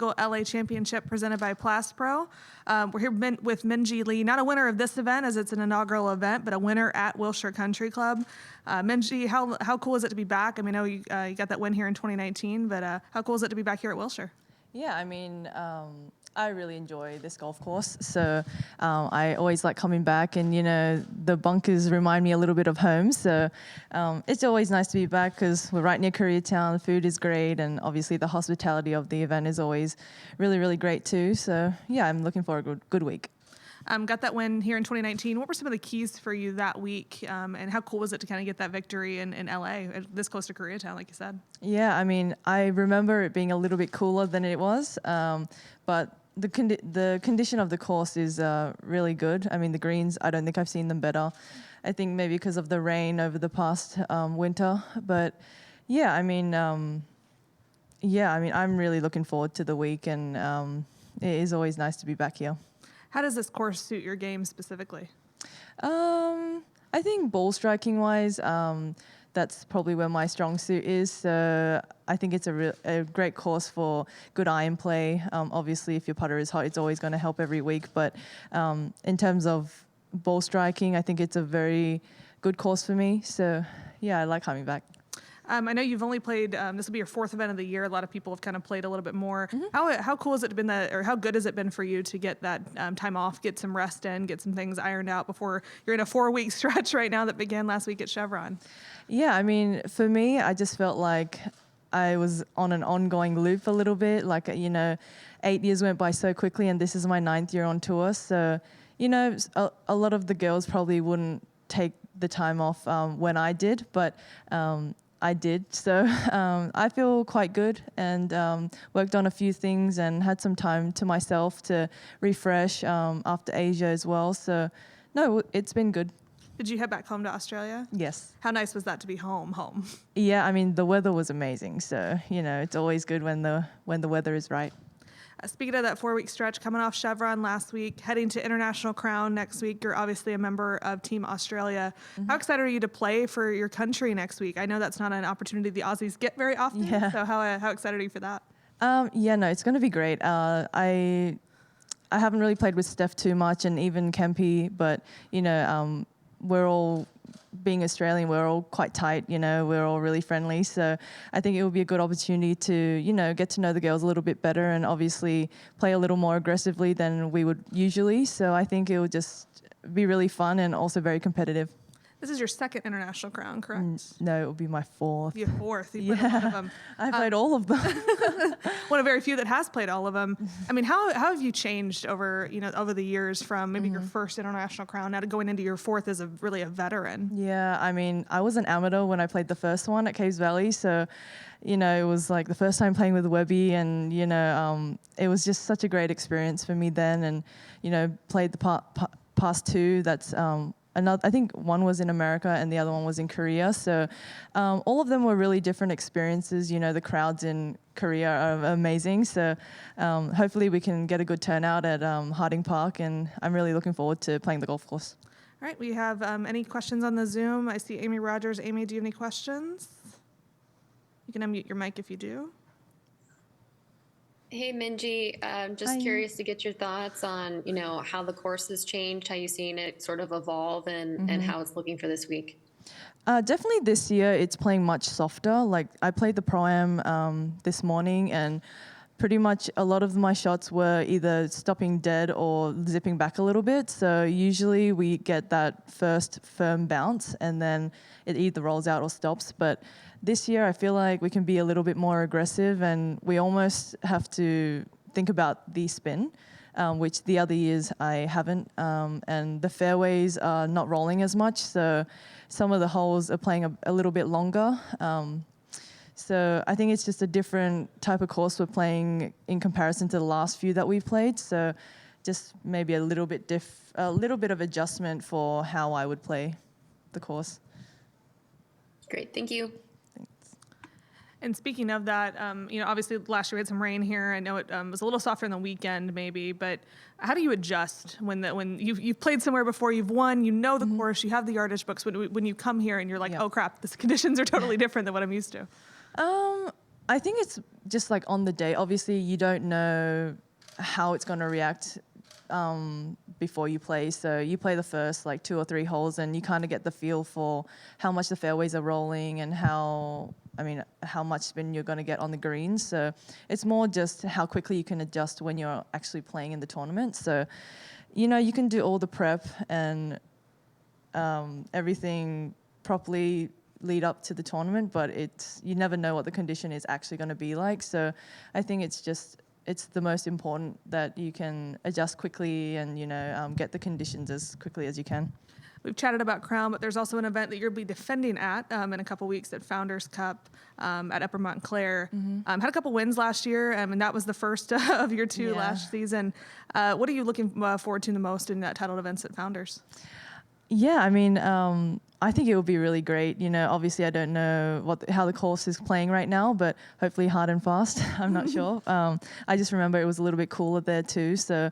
LA Championship presented by Plast Pro. We're here with Minjee Lee, not a winner of this event as it's an inaugural event, but a winner at Wilshire Country Club. Minjee, how cool is it to be back? I mean, I know you got that win here in 2019, but how cool is it to be back here at Wilshire? Yeah, I mean, I really enjoy this golf course, so I always like coming back, and you know, the bunkers remind me a little bit of home, so it's always nice to be back because we're right near Koreatown, the food is great, and obviously the hospitality of the event is always really, really great too, so yeah, I'm looking for a good week. Got that win here in 2019. What were some of the keys for you that week, and how cool was it to kind of get that victory in LA, this close to Koreatown, like you said? Yeah, I mean, I remember it being a little bit cooler than it was, but the condition of the course is really good. I mean, the greens, I don't think I've seen them better. I think maybe because of the rain over the past winter, but yeah, I mean, I'm really looking forward to the week, and it is always nice to be back here. How does this course suit your game specifically? I think ball striking wise, that's probably where my strong suit is. So I think it's a great course for good iron play. Obviously, if your putter is hot, it's always going to help every week. But in terms of ball striking, I think it's a very good course for me. So yeah, I like coming back. I know you've only played, this will be your fourth event of the year. A lot of people have kind of played a little bit more. Mm-hmm. How cool has it been or how good has it been for you to get that time off, get some rest in, get some things ironed out before you're in a 4-week stretch right now that began last week at Chevron? Yeah, I mean, for me, I just felt like I was on an ongoing loop a little bit. Like, you know, 8 years went by so quickly, and this is my 9th year on tour. So, you know, a lot of the girls probably wouldn't take the time off when I did, but I did, so I feel quite good, and worked on a few things and had some time to myself to refresh after Asia as well. So no, it's been good. Did you head back home to Australia? Yes. How nice was that to be home? Yeah, I mean, the weather was amazing, so you know, it's always good when the weather is right. Speaking of that 4-week stretch, coming off Chevron last week, heading to International Crown next week, you're obviously a member of Team Australia. Mm-hmm. How excited are you to play for your country next week? I know that's not an opportunity the Aussies get very often, so how excited are you for that? Yeah, no, it's going to be great. I haven't really played with Steph too much, and even Kempe, but you know, we're all, being Australian, we're all quite tight, you know, we're all really friendly. So I think it will be a good opportunity to, you know, get to know the girls a little bit better and obviously play a little more aggressively than we would usually. So I think it will just be really fun and also very competitive. This is your second International Crown, correct? No, it will be my 4th. Your 4th. You played a lot of them. I played all of them. One of very few that has played all of them. I mean, how have you changed over the years from maybe your first International Crown now to going into your 4th as really a veteran? Yeah, I mean, I was an amateur when I played the first one at Caves Valley, so you know, it was like the first time playing with Webby, and you know, it was just such a great experience for me then, and you know, played the past 2. That's I think one was in America and the other one was in Korea. So all of them were really different experiences. You know, the crowds in Korea are amazing. So hopefully we can get a good turnout at Harding Park, and I'm really looking forward to playing the golf course. All right, we have any questions on the Zoom? I see Amy Rogers. Amy, do you have any questions? You can unmute your mic if you do. Hey, Minjee, just curious to get your thoughts on, you know, how the course has changed, how you've seen it sort of evolve, and how it's looking for this week. Definitely this year it's playing much softer. Like I played the Pro-Am this morning, and pretty much a lot of my shots were either stopping dead or zipping back a little bit. So usually we get that first firm bounce and then it either rolls out or stops. But this year I feel like we can be a little bit more aggressive, and we almost have to think about the spin, which the other years I haven't. And the fairways are not rolling as much, so some of the holes are playing a little bit longer. So I think it's just a different type of course we're playing in comparison to the last few that we've played. So just maybe a little bit of adjustment for how I would play the course. Great, thank you. Thanks. And speaking of that, you know, obviously last year we had some rain here. I know it was a little softer on the weekend maybe, but how do you adjust when you've played somewhere before, you've won, you know the course, you have the yardage books, when you come here and you're like, oh crap, the conditions are totally different than what I'm used to? I think it's just like on the day. Obviously, you don't know how it's going to react before you play. So you play the first like 2 or 3 holes and you kind of get the feel for how much the fairways are rolling and how much spin you're going to get on the greens. So it's more just how quickly you can adjust when you're actually playing in the tournament. So, you know, you can do all the prep and everything properly lead up to the tournament, but you never know what the condition is actually going to be like. So I think it's the most important that you can adjust quickly and, you know, get the conditions as quickly as you can. We've chatted about Crown, but there's also an event that you'll be defending at in a couple weeks at Founders Cup at Upper Montclair. Had a couple wins last year, and that was the first of your 2 last season. What are you looking forward to the most in titled events at Founders? Yeah, I mean, I think it will be really great. You know, obviously I don't know how the course is playing right now, but hopefully hard and fast. I'm not sure. I just remember it was a little bit cooler there too. So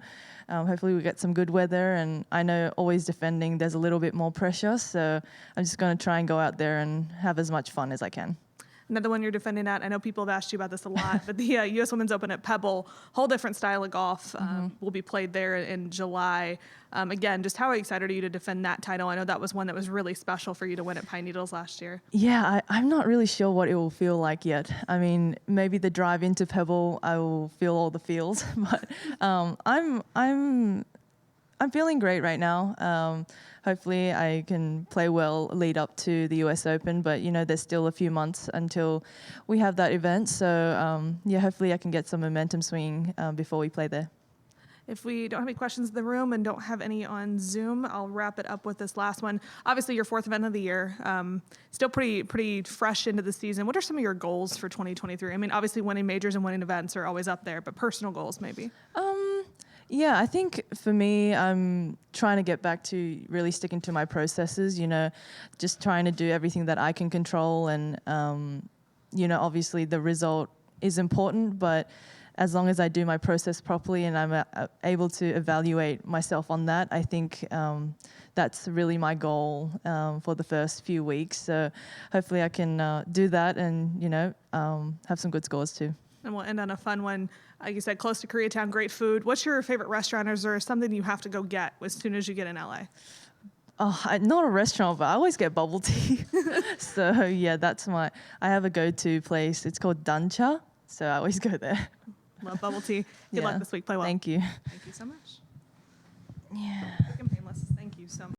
hopefully we get some good weather. And I know always defending, there's a little bit more pressure. So I'm just going to try and go out there and have as much fun as I can. Another one you're defending at, I know people have asked you about this a lot, but the U.S. Women's Open at Pebble, whole different style of golf, will be played there in July. Again, just how excited are you to defend that title? I know that was one that was really special for you to win at Pine Needles last year. Yeah, I'm not really sure what it will feel like yet. I mean, maybe the drive into Pebble, I will feel all the feels, but I'm feeling great right now. Hopefully I can play well lead up to the US Open, but you know, there's still a few months until we have that event. So yeah, hopefully I can get some momentum swing before we play there. If we don't have any questions in the room and don't have any on Zoom, I'll wrap it up with this last one. Obviously, your 4th event of the year, still pretty fresh into the season. What are some of your goals for 2023? I mean, obviously winning majors and winning events are always up there, but personal goals maybe. Yeah, I think for me, I'm trying to get back to really sticking to my processes, you know, just trying to do everything that I can control. And, you know, obviously the result is important, but as long as I do my process properly and I'm able to evaluate myself on that, I think that's really my goal for the first few weeks. So hopefully I can do that and, you know, have some good scores too. And we'll end on a fun one. Like you said, close to Koreatown, great food. What's your favorite restaurant, or is there something you have to go get as soon as you get in LA? Oh, not a restaurant, but I always get bubble tea. So yeah, I have a go-to place. It's called Dancha. So I always go there. Love bubble tea. Good luck this week. Play well. Thank you. Thank you so much. Yeah. Painless. Thank you so much.